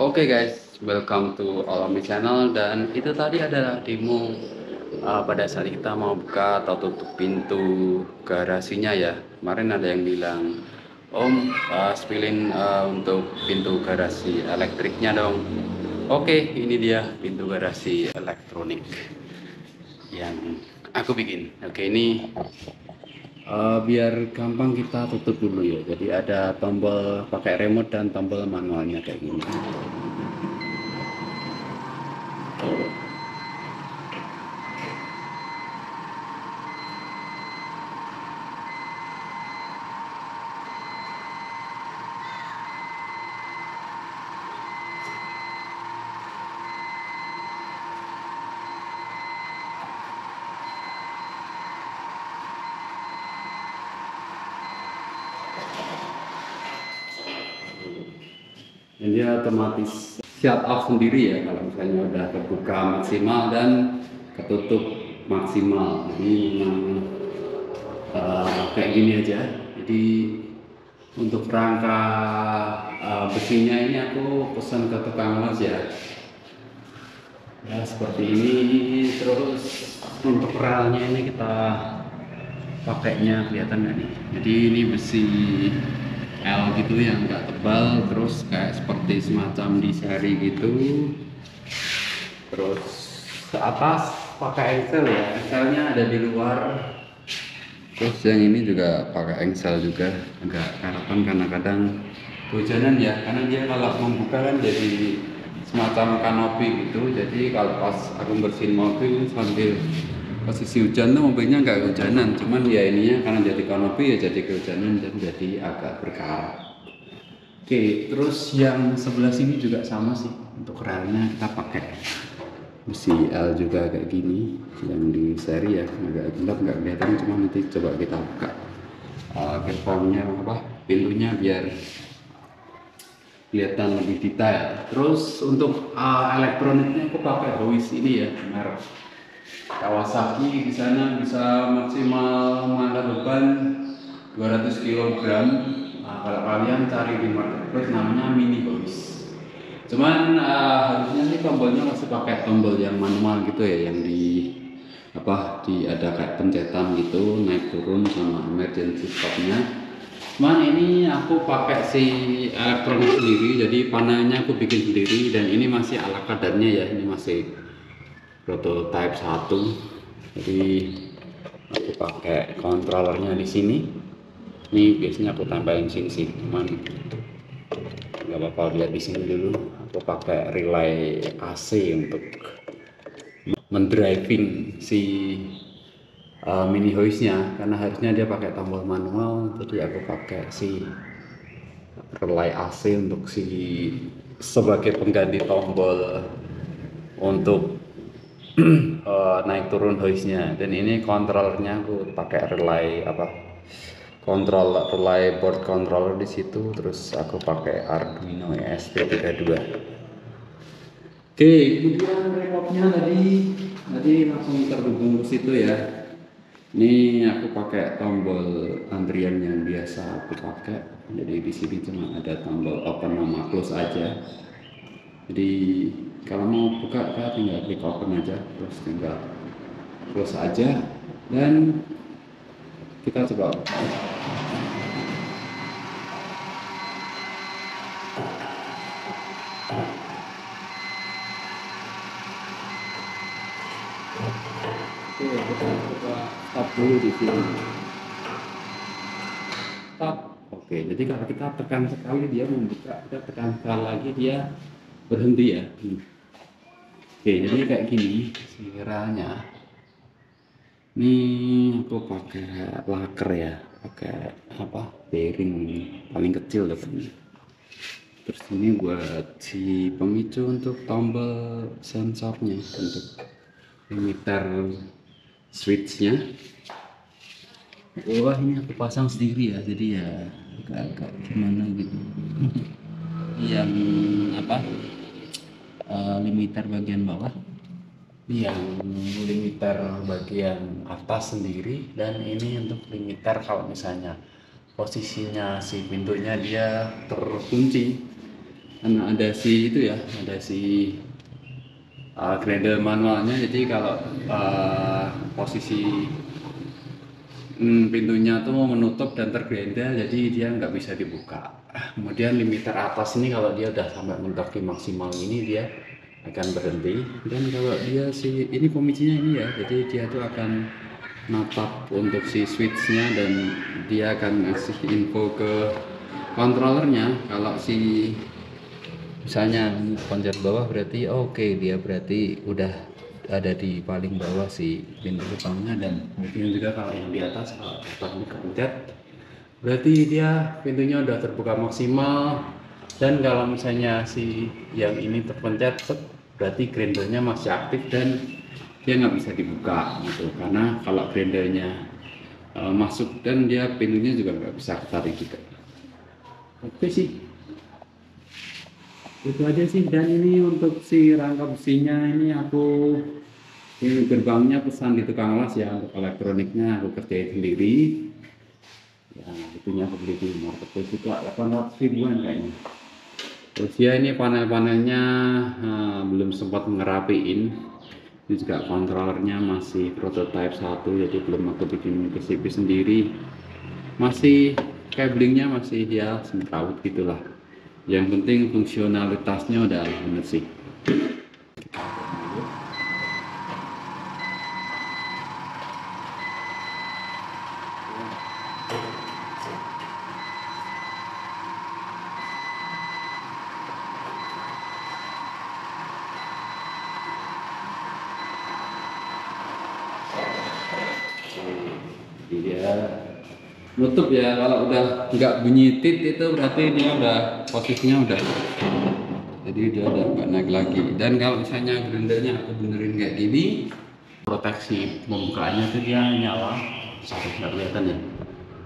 Oke guys, welcome to Alami Channel. Dan itu tadi adalah demo pada saat kita mau buka atau tutup pintu garasinya ya. Kemarin ada yang bilang, Om, spillin untuk pintu garasi elektriknya dong. Oke, ini dia pintu garasi elektronik yang aku bikin. Oke, ini biar gampang kita tutup dulu ya. Jadi ada tombol pakai remote dan tombol manualnya kayak gini. Dan dia otomatis shut off sendiri ya kalau misalnya udah terbuka maksimal dan ketutup maksimal. Jadi memang kayak gini aja. Jadi untuk rangka besinya ini aku pesan ke tukang las ya. Ya seperti ini. Terus untuk relnya ini kita pakainya kelihatan nggak nih? Jadi ini besi L gitu yang nggak tebal, terus kayak seperti semacam di seri gitu. Terus ke atas pakai engsel ya, engselnya ada di luar. Terus yang ini juga pakai engsel juga, agak karatan karena kadang hujanan ya, karena dia kalau membuka kan jadi semacam kanopi gitu. Jadi kalau pas aku bersihin mobil sambil posisi hujan tuh mobilnya nggak kehujanan, cuman ya ininya karena jadi kanopi ya jadi kehujanan dan jadi agak berkarat. Oke, terus yang sebelah sini juga sama sih, untuk relnya kita pakai besi L juga kayak gini, yang di seri ya, agak gelap nggak kelihatan, cuma nanti coba kita buka gearboxnya apa pintunya biar kelihatan lebih detail. Terus untuk elektroniknya aku pakai Hoist ini ya, merek Kawasaki. Di sana bisa maksimal mengangkat beban 200 kg. Nah, kalau kalian cari di marketplace namanya mini hoist. Cuman harusnya sih tombolnya masih pakai tombol yang manual gitu ya, yang di ada kayak pencetan gitu, naik turun sama emergency stopnya. Cuman ini aku pakai si elektronik sendiri, jadi panelnya aku bikin sendiri dan ini masih ala kadarnya ya, ini masih prototype 1. Jadi aku pakai controllernya di sini. Ini biasanya aku tempelin sini sih, cuman nggak apa-apa, lihat di sini dulu. Aku pakai relay AC untuk mendriving si mini hoistnya, karena harusnya dia pakai tombol manual, jadi aku pakai si relay AC untuk sebagai pengganti tombol untuk naik turun hoistnya. Dan ini kontrolnya aku pakai relay board controller di situ. Terus aku pakai Arduino ESP32. Oke, kemudian remote-nya tadi langsung terhubung ke situ ya. Ini aku pakai tombol antrian yang biasa aku pakai. Jadi di sini cuma ada tombol open sama close aja. Jadi kalau mau buka kita tinggal klik open aja, terus tinggal close aja, dan kita coba. Oke, kita coba stop dulu di sini. Stop. Oke, jadi kalau kita tekan sekali dia membuka, kita tekan sekali lagi dia berhenti ya. Oke, jadi kayak gini sekiranya. Ini aku pakai laker ya, pakai bearing paling kecil depannya. Terus ini buat si pemicu untuk tombol sensornya, untuk limiter switchnya. Wah, ini aku pasang sendiri ya, jadi ya agak gimana gitu. Yang limiter bagian bawah, yang limiter bagian atas sendiri, dan ini untuk limiter kalau misalnya posisinya si pintunya dia terkunci, karena ada si itu ya, ada si grinder manualnya. Jadi kalau posisi pintunya tuh menutup dan tergrendel, jadi dia nggak bisa dibuka. Kemudian limiter atas ini kalau dia udah sampai mentok di maksimal ini, dia akan berhenti. Dan kalau dia ini pemicunya ini ya, jadi dia tuh akan natap untuk si switchnya, dan dia akan ngasih info ke controllernya. Kalau si misalnya pencet bawah berarti oke, dia berarti udah ada di paling bawah si pintu gerbangnya. Dan kemudian juga kalau yang di atas, kalau gerbangnya kepencet berarti dia pintunya udah terbuka maksimal. Dan kalau misalnya si yang ini terpencet, berarti grindernya masih aktif dan dia nggak bisa dibuka gitu. Karena kalau grindernya masuk, dan dia pintunya juga nggak bisa ketarik juga. Oke sih, itu aja sih. Dan ini untuk si rangka besinya ini ini gerbangnya pesan di tukang las ya. Untuk elektroniknya aku kerjain sendiri ya, itunya aku beli di marketplace itu 800 ribuan kayaknya. Terus ya, ini panel-panelnya belum sempat ngerapiin. Ini juga kontrolernya masih prototype 1, jadi belum aku bikin PCB sendiri. Masih cablingnya masih ya semrawut gitulah. Yang penting fungsionalitasnya udah bener sih. Dia nutup ya, kalau udah nggak bunyi tit itu berarti dia udah posisinya udah, jadi dia udah nggak naik lagi. Dan kalau misalnya grindernya aku benerin kayak gini, proteksi pembukanya tuh dia nyala, sampai nggak kelihatan ya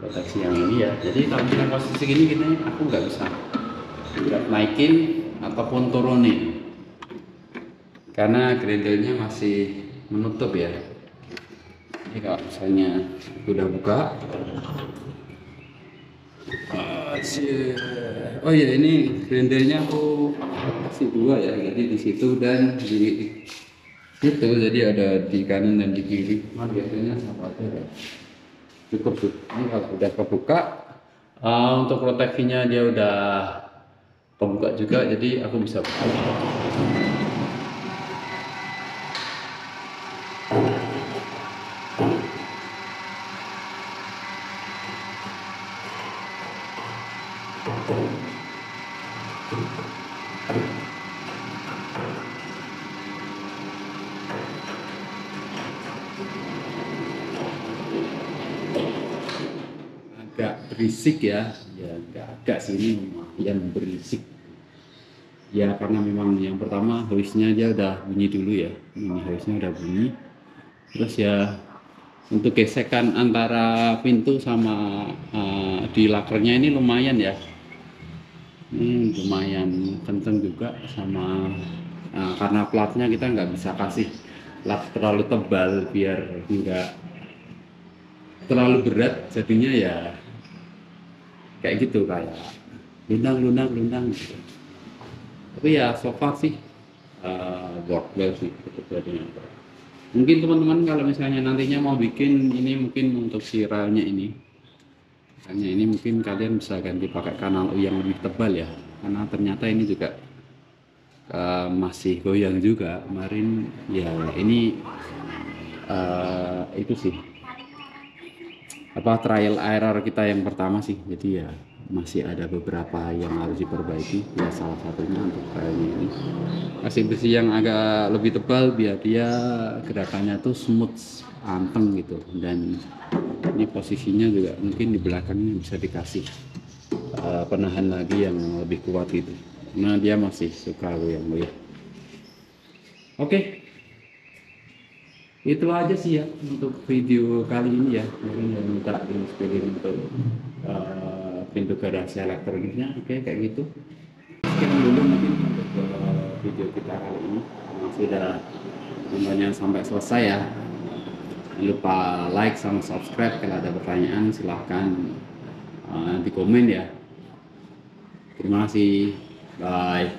proteksi yang ini ya. Jadi kalau misalnya posisi gini aku nggak bisa naikin ataupun turunin karena grindernya masih menutup ya. Ini kalau misalnya udah buka, oh ya, ini grindernya aku kasih dua ya, jadi di situ dan di situ, jadi ada di kanan dan di kiri. Biasanya sama aja ya, cukup tuh. Ini kalau udah kebuka, untuk proteksinya dia udah kebuka juga, jadi aku bisa buka. Agak berisik ya, agak sini lumayan berisik ya, karena memang yang pertama hoisnya dia udah bunyi dulu ya. Ini hoisnya udah bunyi, terus ya untuk gesekan antara pintu sama di lakernya ini lumayan ya, ini lumayan kenceng juga. Sama karena platnya kita nggak bisa kasih plat terlalu tebal biar nggak terlalu berat, jadinya ya kayak gitu, kayak lundang gitu. Tapi ya so far sih work well sih jadinya. Mungkin teman-teman kalau misalnya nantinya mau bikin ini, mungkin untuk si relnya ini, misalnya ini mungkin kalian bisa ganti pakai kanal U yang lebih tebal ya, karena ternyata ini juga masih goyang juga kemarin ya. Ini itu sih trial error kita yang pertama sih, jadi ya masih ada beberapa yang harus diperbaiki ya. Salah satunya untuk relnya ini kasih besi yang agak lebih tebal biar dia gerakannya tuh smooth, anteng gitu. Dan ini posisinya juga mungkin di belakangnya bisa dikasih penahan lagi yang lebih kuat gitu, nah dia masih suka goyang-goyang. Oke, itu aja sih ya untuk video kali ini ya. Mungkin yang minta inspirasi untuk pintu garasi elektroniknya. Oke, kayak gitu. Sekian dulu mungkin untuk video kita kali ini. Sudah nontonnya sampai selesai ya. Jangan lupa like sama subscribe. Kalau ada pertanyaan silahkan di komen ya. Terima kasih. Bye.